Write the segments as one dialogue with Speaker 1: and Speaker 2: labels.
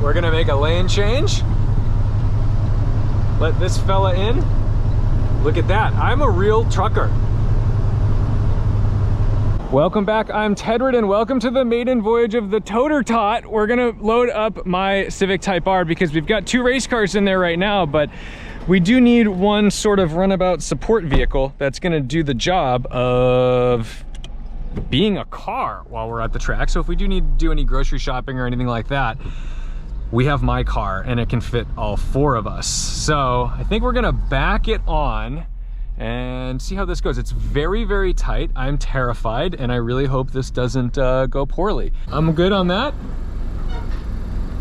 Speaker 1: We're gonna make a lane change. Let this fella in. Look at that, I'm a real trucker. Welcome back, I'm Tedward and welcome to the maiden voyage of the Toter Tot. We're gonna load up my Civic Type R because we've got 2 race cars in there right now, but we do need one sort of runabout support vehicle that's gonna do the job of being a car while we're at the track. So if we do need to do any grocery shopping or anything like that, we have my car and it can fit all 4 of us. So I think we're gonna back it on and see how this goes. It's very, very tight. I'm terrified and I really hope this doesn't go poorly. I'm good on that.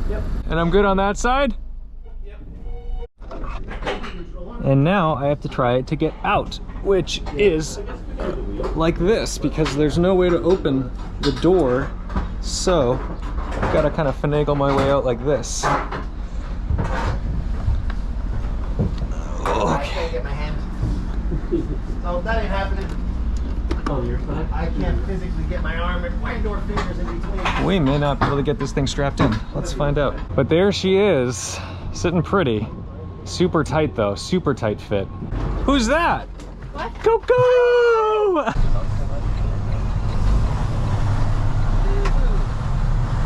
Speaker 1: Yep. And I'm good on that side. Yep. And now I have to try to get out, which is like this because there's no way to open the door. So I've got to kind of finagle my way out like this.
Speaker 2: I can't get my hands. So that ain't happening.
Speaker 3: On your side?
Speaker 2: I can't physically get my arm and or fingers in between.
Speaker 1: We may not be able to get this thing strapped in. Let's find out. But there she is, sitting pretty. Super tight though, super tight fit. Who's that?
Speaker 4: What?
Speaker 1: Coco!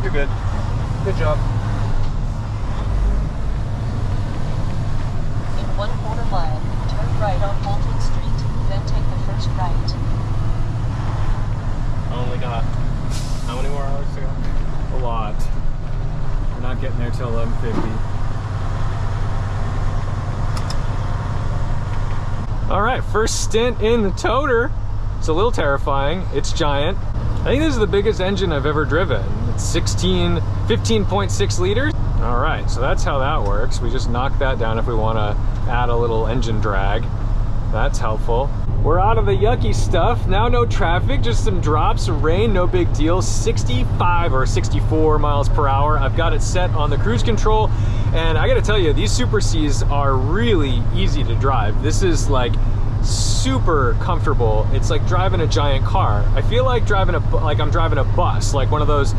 Speaker 3: You're good. Good job.
Speaker 4: In 1/4 mile, turn right on Fulton Street, then take the first right.
Speaker 3: I only got how many more hours to go?
Speaker 1: A lot. We're not getting there till 11:50. All right, first stint in the Toter. It's a little terrifying. It's giant. I think this is the biggest engine I've ever driven. It's 15.6 liters. All right, so that's how that works. We just knock that down if we want to add a little engine drag. That's helpful. We're out of the yucky stuff. Now no traffic, just some drops, some rain, no big deal. 65 or 64 miles per hour. I've got it set on the cruise control. And I gotta tell you, these Super Cs are really easy to drive. This is like super comfortable. It's like driving a giant car. I feel like I'm driving a bus, like one of those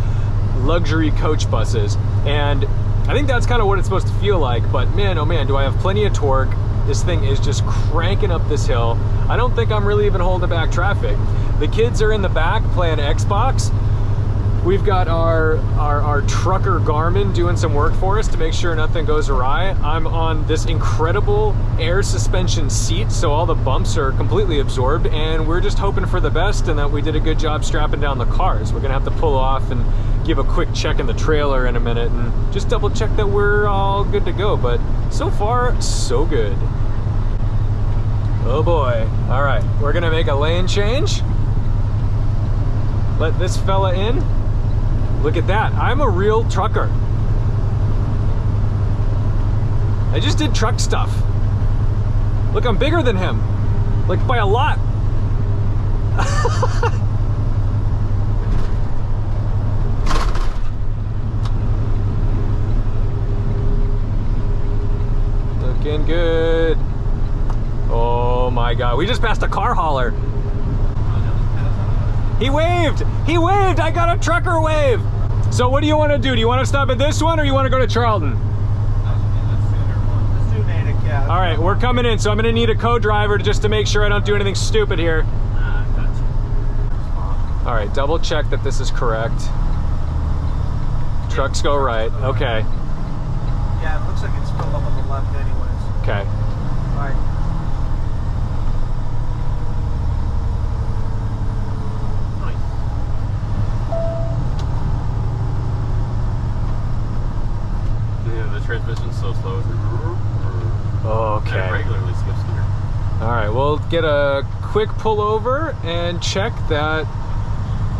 Speaker 1: luxury coach buses. And I think that's kind of what it's supposed to feel like, but man, oh man, do I have plenty of torque. This thing is just cranking up this hill. I don't think I'm really even holding back traffic. The kids are in the back playing Xbox. We've got our trucker Garmin doing some work for us to make sure nothing goes awry. I'm on this incredible air suspension seat, so all the bumps are completely absorbed, and we're just hoping for the best and that we did a good job strapping down the cars. We're gonna have to pull off and give a quick check in the trailer in a minute and just double check that we're all good to go, but so far, so good. Oh boy. All right, we're gonna make a lane change. Let this fella in. Look at that, I'm a real trucker. I just did truck stuff. Look, I'm bigger than him, like by a lot. Looking good. Oh my God, we just passed a car hauler. He waved, I got a trucker wave. So what do you want to do? Do you want to stop at this one or you want to go to Charlton?
Speaker 2: Let's do Natick, yeah.
Speaker 1: All right, we're coming in, so I'm gonna need a co-driver just to make sure I don't do anything stupid here. All right, double check that this is correct. Trucks go right, okay.
Speaker 2: Yeah, it looks like it's filled up on the left anyways.
Speaker 1: Okay.
Speaker 2: All right.
Speaker 3: Transmission's so slow.
Speaker 1: Okay.
Speaker 3: It regularly skips gear.
Speaker 1: All right, we'll get a quick pull over and check that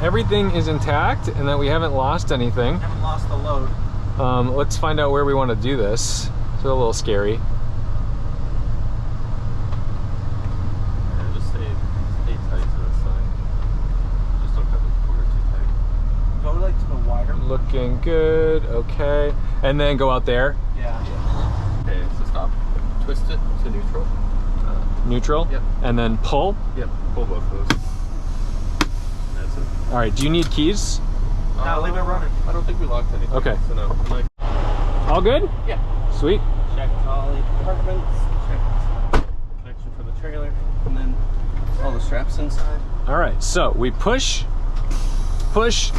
Speaker 1: everything is intact and that we haven't lost anything.
Speaker 2: Haven't lost the load.
Speaker 1: Let's find out where we want to do this. It's a little scary.
Speaker 3: Yeah, just stay tight to the side. Just don't cut the corner too tight.
Speaker 2: Go like to the wider.
Speaker 1: Looking good, okay. And then go out there.
Speaker 2: Yeah.
Speaker 3: Okay, so stop. Twist it to neutral.
Speaker 1: Neutral?
Speaker 3: Yep.
Speaker 1: And then pull?
Speaker 3: Yep, pull both of those. That's it.
Speaker 1: All right, do you need keys?
Speaker 2: No, leave it running.
Speaker 3: I don't think we locked anything.
Speaker 1: Okay.
Speaker 3: So no.
Speaker 1: All good?
Speaker 3: Yeah.
Speaker 1: Sweet.
Speaker 3: Checked all the compartments, checked connection for the trailer, and then all the straps inside.
Speaker 1: All right, so we push, push.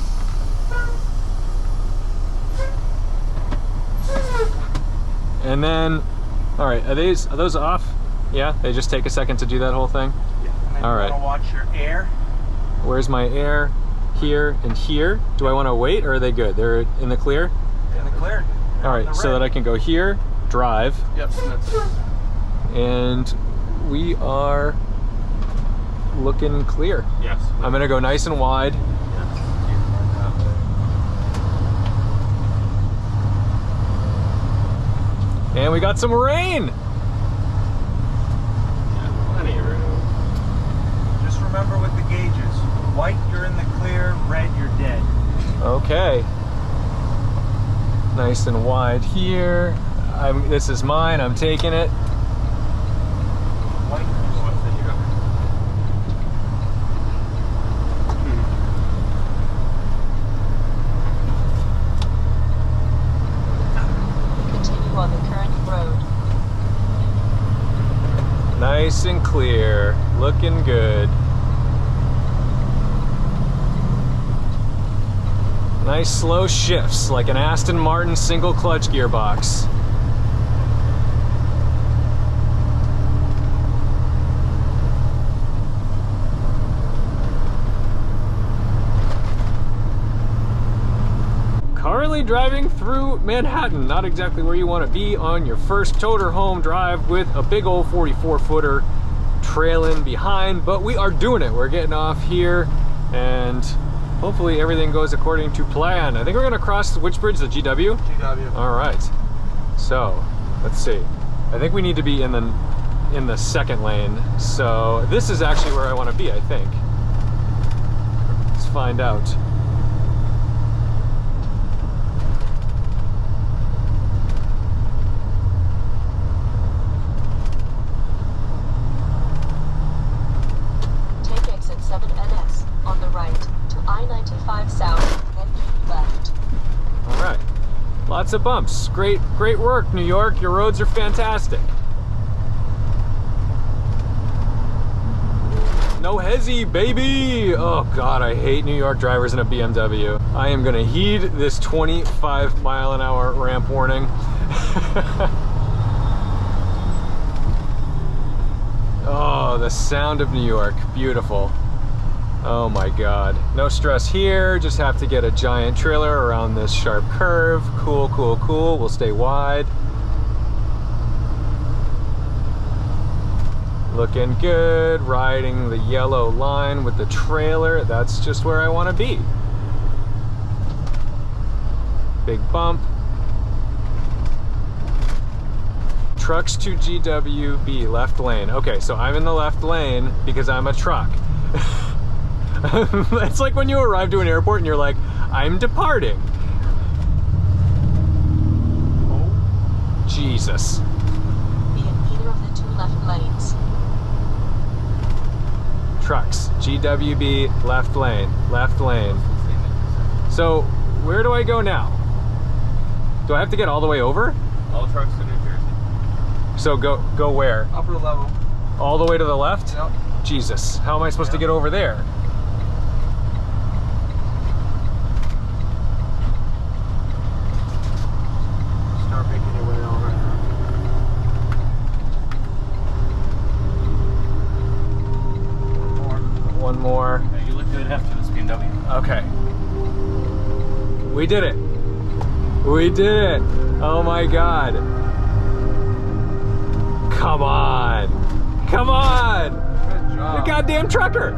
Speaker 1: And then, all right, are those off? Yeah, they just take a second to do that whole thing?
Speaker 2: Yeah. And then
Speaker 1: All
Speaker 2: you
Speaker 1: right.
Speaker 2: want to watch your air.
Speaker 1: Where's my air? Here and here. Do I want to wait or are they good? They're in the clear?
Speaker 2: In the clear.
Speaker 1: All right, so that I can go here, drive,
Speaker 3: Yep, and that's it.
Speaker 1: and we are looking clear.
Speaker 3: Yes.
Speaker 1: I'm gonna go nice and wide.
Speaker 3: Yes.
Speaker 1: And we got some rain.
Speaker 3: Yeah, plenty of room.
Speaker 2: Just remember with the gauges, white you're in the clear, red you're dead.
Speaker 1: Okay. Nice and wide here. This is mine, I'm taking it.
Speaker 2: White
Speaker 4: Continue on the current road.
Speaker 1: Nice and clear, looking good. Nice slow shifts, like an Aston Martin single clutch gearbox. Currently driving through Manhattan, not exactly where you want to be on your first Toterhome drive with a big old 44-footer trailing behind, but we are doing it. We're getting off here and hopefully everything goes according to plan. I think we're gonna cross which bridge, the GW?
Speaker 2: GW.
Speaker 1: All right, so let's see. I think we need to be in the second lane. So this is actually where I want to be, I think. Let's find out.
Speaker 4: Take exit 7NS on the right to I-95 south, then keep left.
Speaker 1: All right, lots of bumps. Great work, New York. Your roads are fantastic. No hezzy, baby. Oh God, I hate New York drivers in a BMW. I am gonna heed this 25-mile-an-hour ramp warning. Oh, the sound of New York, beautiful. Oh my God, no stress here. Just have to get a giant trailer around this sharp curve. Cool, cool, cool. We'll stay wide. Looking good, riding the yellow line with the trailer. That's just where I want to be. Big bump. Trucks to GWB, left lane. Okay, so I'm in the left lane because I'm a truck. It's like when you arrive to an airport and you're like, I'm departing. Oh, Jesus.
Speaker 4: Be in either of the two left lanes.
Speaker 1: Trucks, GWB, left lane, left lane. So where do I go now? Do I have to get all the way over?
Speaker 3: All trucks to New Jersey.
Speaker 1: So go where?
Speaker 2: Upper level.
Speaker 1: All the way to the left?
Speaker 2: Yep.
Speaker 1: Jesus, how am I supposed to get over there?
Speaker 2: Start making your way over.
Speaker 1: One more.
Speaker 3: Yeah, you look good after this BMW.
Speaker 1: Okay. We did it. We did it. Oh my God. Come on. Come on.
Speaker 2: Good job.
Speaker 1: You goddamn trucker.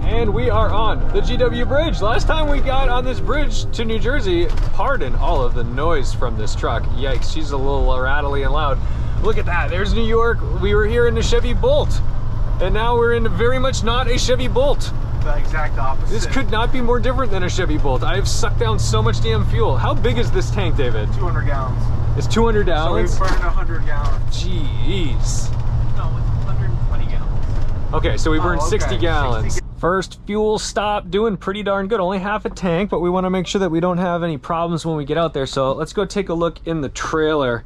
Speaker 1: And we are on the GW Bridge. Last time we got on this bridge to New Jersey, pardon all of the noise from this truck. Yikes, she's a little rattly and loud. Look at that, there's New York. We were here in a Chevy Bolt. And now we're in very much not a Chevy Bolt.
Speaker 2: The exact opposite.
Speaker 1: This could not be more different than a Chevy Bolt. I've sucked down so much damn fuel. How big is this tank, David?
Speaker 2: 200 gallons.
Speaker 1: It's 200 gallons?
Speaker 2: So we burned 100 gallons.
Speaker 1: Jeez.
Speaker 3: No, it's 120 gallons.
Speaker 1: Okay, so we burned 60 gallons.
Speaker 2: 60
Speaker 1: First fuel stop, doing pretty darn good. Only half a tank, but we want to make sure that we don't have any problems when we get out there. So let's go take a look in the trailer,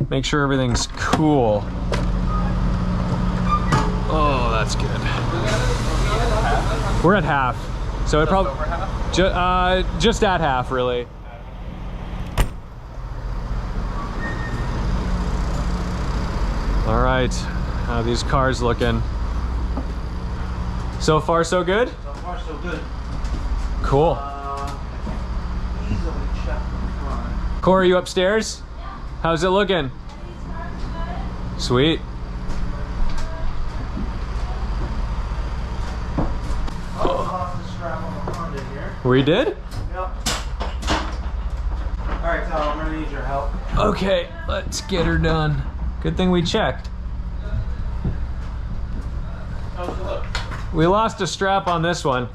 Speaker 1: make sure everything's cool. Oh, that's good. We're at half. So it probably just at half, really. All right, how are these cars looking? So far, so good?
Speaker 2: So far, so good.
Speaker 1: Cool.
Speaker 2: Easily check the front.
Speaker 1: Corey, you upstairs? Yeah. How's it looking? Sweet.
Speaker 2: Lost the strap on the front in here.
Speaker 1: We did?
Speaker 2: Yep. Alright, Tal, I'm gonna need your help.
Speaker 1: Okay, let's get her done. Good thing we checked.
Speaker 3: How's it look?
Speaker 1: We lost a strap on this one.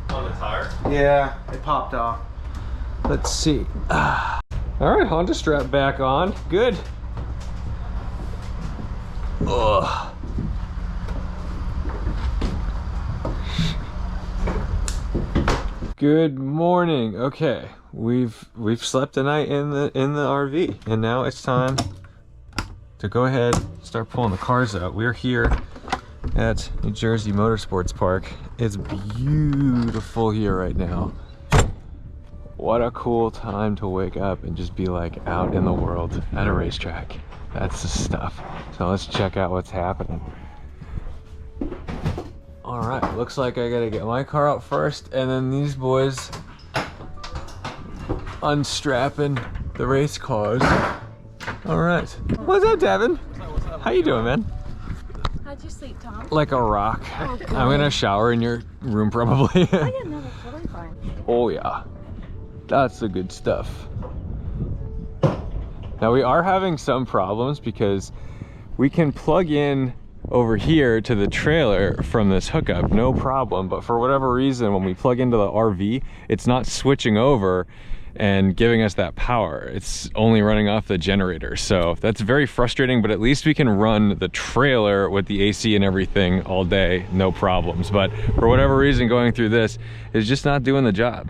Speaker 3: On the tire?
Speaker 2: Yeah, it popped off.
Speaker 1: Let's see. All right, Honda strap back on. Good. Ugh. Good morning. Okay, we've slept the night in the RV, and now it's time to go ahead, start pulling the cars out. We're here at New Jersey Motorsports Park. It's beautiful here right now. What a cool time to wake up and just be like out in the world at a racetrack. That's the stuff. So let's check out what's happening. All right, looks like I gotta get my car out first, and then these boys unstrapping the race cars. All right. What's up, Devin?
Speaker 3: What's up?
Speaker 1: How you doing, man?
Speaker 5: How'd you sleep, Tom?
Speaker 1: Like a rock.
Speaker 5: Oh, good.
Speaker 1: I'm gonna shower in your room probably.
Speaker 5: Oh, yeah, no, that's totally fine.
Speaker 1: Oh yeah, that's the good stuff. Now we are having some problems because we can plug in over here to the trailer from this hookup, no problem, but for whatever reason when we plug into the RV, it's not switching over and giving us that power. It's only running off the generator, so that's very frustrating, but at least we can run the trailer with the AC and everything all day, no problems. But for whatever reason, going through this is just not doing the job.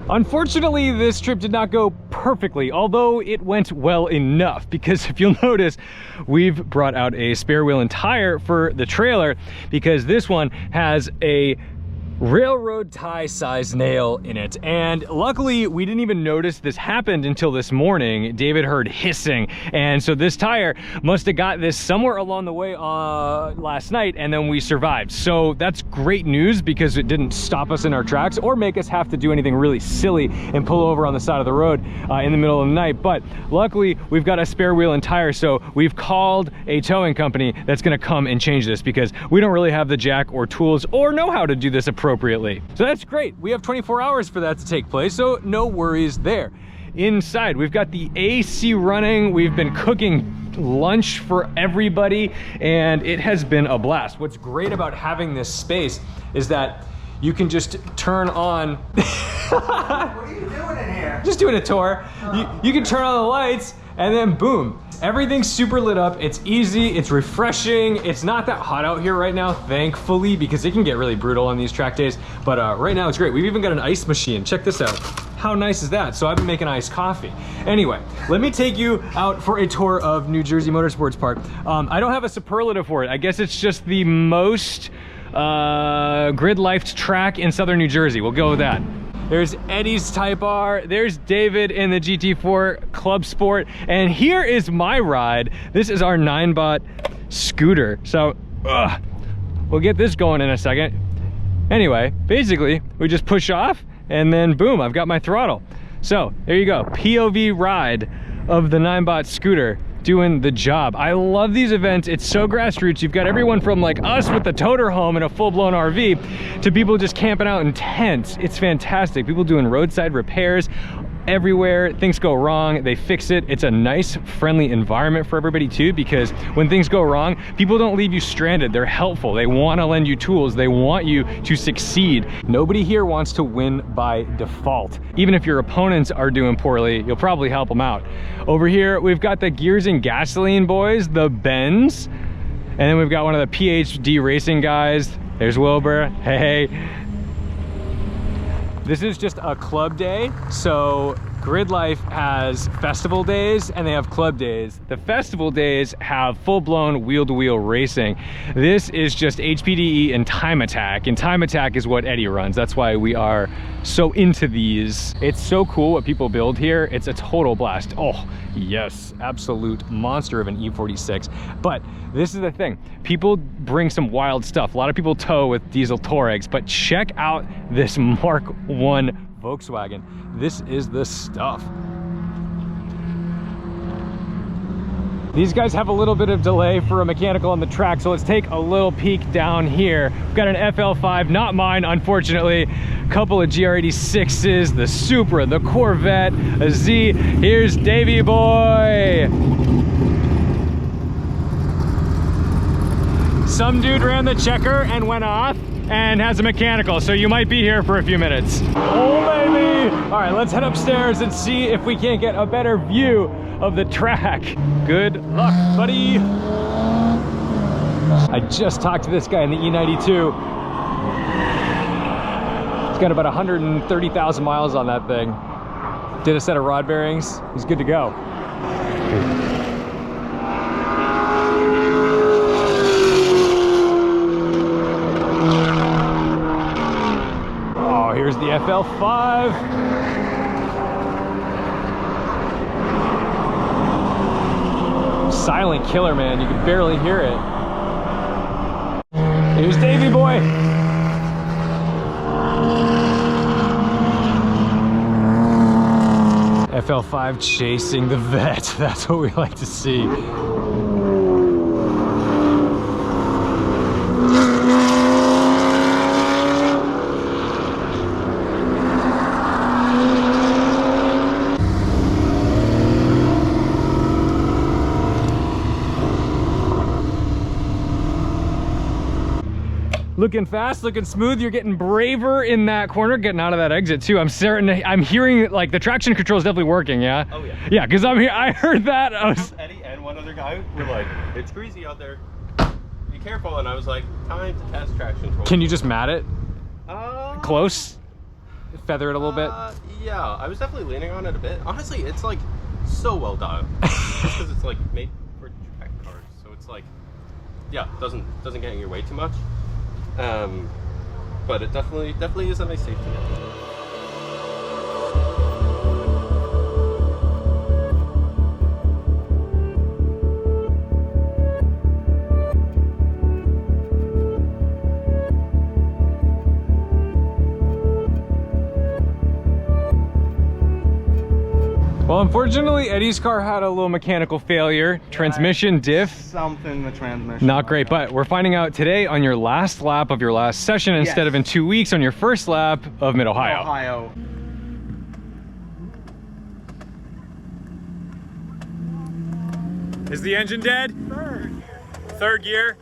Speaker 1: Unfortunately, this trip did not go perfectly, although it went well enough, because if you'll notice, we've brought out a spare wheel and tire for the trailer because this one has a railroad tie size nail in it, and luckily we didn't even notice this happened until this morning. David heard hissing, and so this tire must have got this somewhere along the way last night, and then we survived. So that's great news because it didn't stop us in our tracks or make us have to do anything really silly and pull over on the side of the road in the middle of the night. But luckily we've got a spare wheel and tire, so we've called a towing company that's going to come and change this because we don't really have the jack or tools or know how to do this appropriately. So that's great. We have 24 hours for that to take place, so no worries there. Inside, we've got the AC running. We've been cooking lunch for everybody, and it has been a blast. What's great about having this space is that you can just turn on...
Speaker 2: What are you doing in here?
Speaker 1: Just doing a tour. You can turn on the lights, and then boom, everything's super lit up. It's easy, it's refreshing. It's not that hot out here right now, thankfully, because it can get really brutal on these track days. But right now it's great. We've even got an ice machine. Check this out. How nice is that? So I've been making iced coffee. Anyway, let me take you out for a tour of New Jersey Motorsports Park. I don't have a superlative for it. I guess it's just the most grid-lifed track in southern New Jersey. We'll go with that. There's Eddy's Type R, there's David in the GT4 Club Sport, and here is my ride. This is our 9-bot scooter. So, we'll get this going in a second. Anyway, basically, we just push off, and then boom, I've got my throttle. So, there you go, POV ride of the 9-bot scooter. doing the job. I love these events. It's so grassroots. You've got everyone from like us with the Toterhome and a full-blown RV to people just camping out in tents. It's fantastic. People doing roadside repairs everywhere. Things go wrong, they fix it. It's a nice, friendly environment for everybody too, because when things go wrong, people don't leave you stranded. They're helpful. They want to lend you tools. They want you to succeed. Nobody here wants to win by default. Even if your opponents are doing poorly, you'll probably help them out. Over here, we've got the Gears and Gasoline boys, the Bens. And then we've got one of the PhD racing guys. There's Wilbur. Hey. This is just a club day, so Grid Life has festival days and they have club days. The festival days have full-blown wheel-to-wheel racing. This is just HPDE and Time Attack, and Time Attack is what Eddy runs. That's why we are so into these. It's so cool what people build here. It's a total blast. Oh, yes, absolute monster of an E46. But this is the thing. People bring some wild stuff. A lot of people tow with diesel Touaregs, but check out this Mark I Volkswagen. This is the stuff. These guys have a little bit of delay for a mechanical on the track, so let's take a little peek down here. We've got an FL5, not mine, unfortunately. A couple of GR86s, the Supra, the Corvette, a Z. Here's Davey boy. Some dude ran the checker and went off and has a mechanical, so you might be here for a few minutes. Oh baby! All right, let's head upstairs and see if we can't get a better view of the track. Good luck, buddy. I just talked to this guy in the E92. He's got about 130,000 miles on that thing. Did a set of rod bearings. He's good to go. Here's the FL5. Silent killer, man. You can barely hear it. Here's Davey boy. FL5 chasing the vet. That's what we like to see. Looking fast, looking smooth. You're getting braver in that corner, getting out of that exit too. I'm hearing like the traction control is definitely working, yeah?
Speaker 3: Oh yeah.
Speaker 1: Yeah, because I'm here, I heard that.
Speaker 3: Eddy and one other guy were like, it's greasy out there. Be careful. And I was like, time to test traction control.
Speaker 1: Can you just mat it? Close? Feather it a little bit?
Speaker 3: Yeah, I was definitely leaning on it a bit. Honestly, it's like so well done. Just because it's like made for track cars. So it's like, yeah, doesn't get in your way too much. But it definitely is a nice safety net.
Speaker 1: Well, unfortunately, Eddy's car had a little mechanical failure. Transmission diff.
Speaker 2: Something the transmission.
Speaker 1: Not great, but we're finding out today on your last lap of your last session instead of in 2 weeks on your first lap of Mid-Ohio.
Speaker 2: Ohio.
Speaker 1: Is the engine dead? Third gear.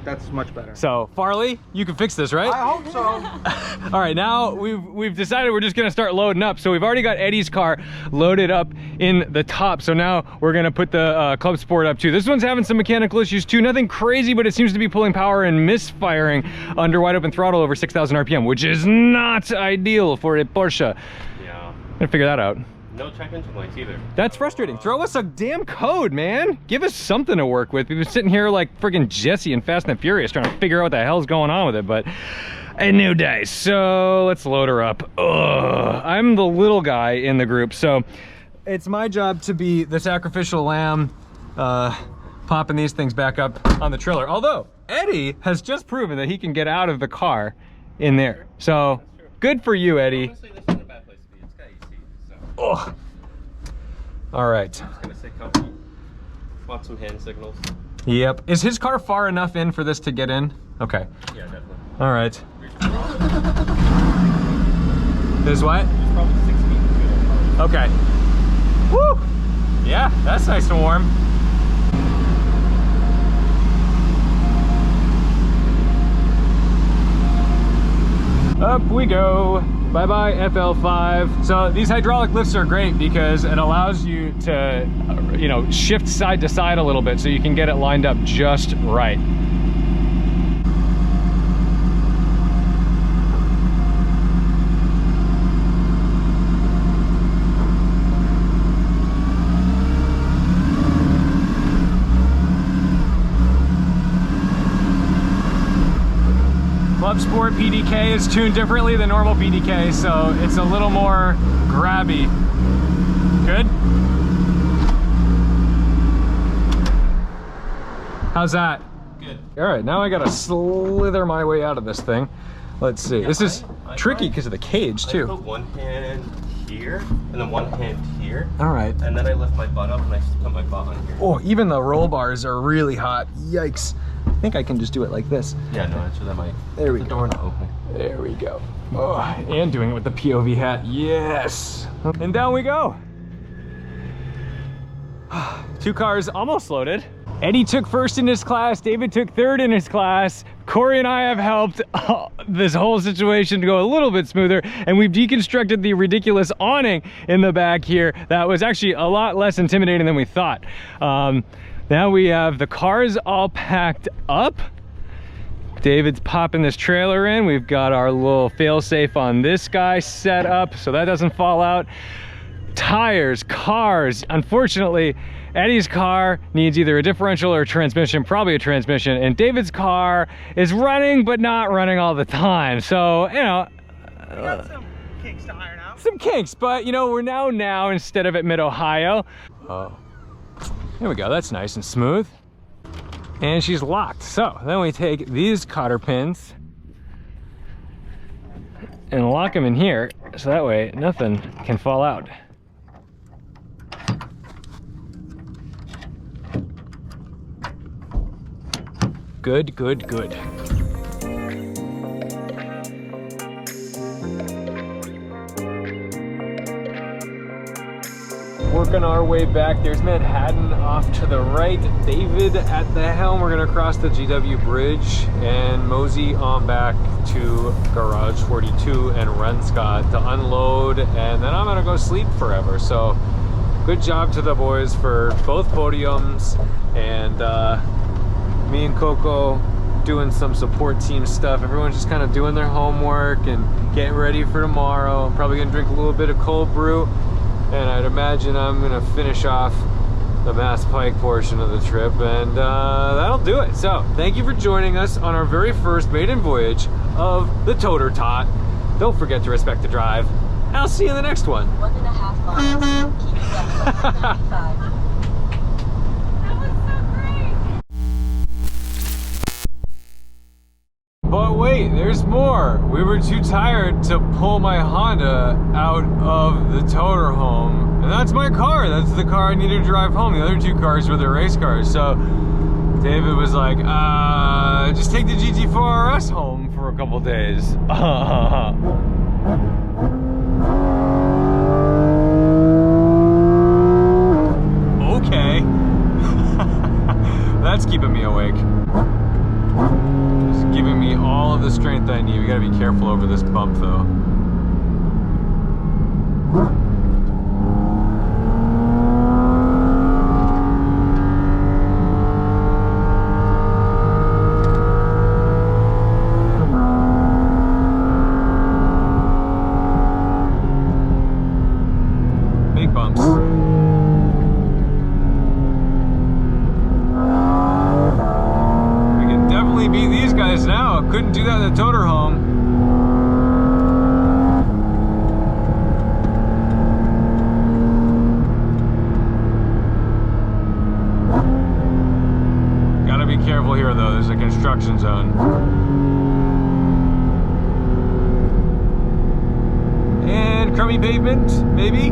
Speaker 2: That's much better.
Speaker 1: So, Farley, you can fix this, right?
Speaker 2: I hope so.
Speaker 1: All right, now we've decided we're just gonna start loading up. So we've already got Eddy's car loaded up in the top. So now we're gonna put the Club Sport up too. This one's having some mechanical issues too. Nothing crazy, but it seems to be pulling power and misfiring under wide open throttle over 6,000 RPM, which is not ideal for a Porsche.
Speaker 3: Yeah.
Speaker 1: Gonna figure that out.
Speaker 3: No check engine lights either.
Speaker 1: That's frustrating. Throw us a damn code, man. Give us something to work with. We've been sitting here like friggin' Jesse and Fast and Furious trying to figure out what the hell's going on with it, but a new day. So let's load her up. Ugh. I'm the little guy in the group, so it's my job to be the sacrificial lamb, popping these things back up on the trailer. Although Eddy has just proven that he can get out of the car in there. So Good for you, Eddie.
Speaker 3: Honestly, this isn't a bad place to be. It's got AC, so.
Speaker 1: Oh. All right.
Speaker 3: I'm just gonna sit comfy. Want some hand signals?
Speaker 1: Yep. Is his car far enough in for this to get in? Okay.
Speaker 3: Yeah, definitely.
Speaker 1: All right. There's what?
Speaker 3: There's probably 6 feet between our cars.
Speaker 1: Okay. Woo! Yeah, that's nice and warm. Up we go. Bye-bye FL5. So these hydraulic lifts are great because it allows you to, you know, shift side to side a little bit so you can get it lined up just right. Club Sport PDK is tuned differently than normal PDK, so it's a little more grabby. Good? How's that?
Speaker 3: Good.
Speaker 1: All right, now I gotta slither my way out of this thing. Let's see.
Speaker 3: Yeah,
Speaker 1: this is
Speaker 3: I
Speaker 1: tricky because of the cage,
Speaker 3: I
Speaker 1: too.
Speaker 3: put one hand here, and then one hand here.
Speaker 1: All right.
Speaker 3: And then I lift my butt up and I put my butt on here.
Speaker 1: Oh, even the roll bars are really hot. Yikes. I think I can just do it like this.
Speaker 3: Yeah, no, actually that might.
Speaker 1: There we
Speaker 3: the
Speaker 1: go.
Speaker 3: door not open.
Speaker 1: There we go. Oh, and doing it with the POV hat. Yes. And down we go. 2 cars almost loaded. Eddie took first in his class. David took third in his class. Corey and I have helped this whole situation to go a little bit smoother, and we've deconstructed the ridiculous awning in the back here. That was actually a lot less intimidating than we thought. Now we have the cars all packed up. David's popping this trailer in. We've got our little fail-safe on this guy set up so that doesn't fall out. Tires, cars. Unfortunately, Eddie's car needs either a differential or a transmission, probably a transmission, and David's car is running but not running all the time. So, you know,
Speaker 2: We got some kinks to iron out.
Speaker 1: some kinks, but you know, we're now instead of at Mid-Ohio. Oh, there we go. That's nice and smooth. And she's locked. So then we take these cotter pins and lock them in here so that way nothing can fall out. Good, good, good. Working our way back. There's Manhattan off to the right. David at the helm. We're gonna cross the GW Bridge and mosey on back to Garage 42 and Renscott to unload, and then I'm gonna go sleep forever. So good job to the boys for both podiums, and me and Coco doing some support team stuff. Everyone's just kind of doing their homework and getting ready for tomorrow. I'm probably gonna drink a little bit of cold brew, and I'd imagine I'm gonna finish off the Mass Pike portion of the trip, and that'll do it. So thank you for joining us on our very first maiden voyage of the Toter Tot. Don't forget to respect the drive. I'll see you in the next one.
Speaker 4: 1.5 miles. Keep left on 95.
Speaker 1: But wait, there's more. We were too tired to pull my Honda out of the Toterhome. And that's my car. That's the car I needed to drive home. The other 2 cars were the race cars. So David was like, just take the GT4 RS home for a couple days. Okay. That's keeping me awake. Giving me all of the strength I need. We gotta be careful over this bump though. Big bumps. Beat these guys now. Couldn't do that in the Toterhome. Gotta be careful here though, there's a construction zone. crummy pavement, maybe?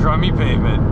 Speaker 1: Crummy pavement.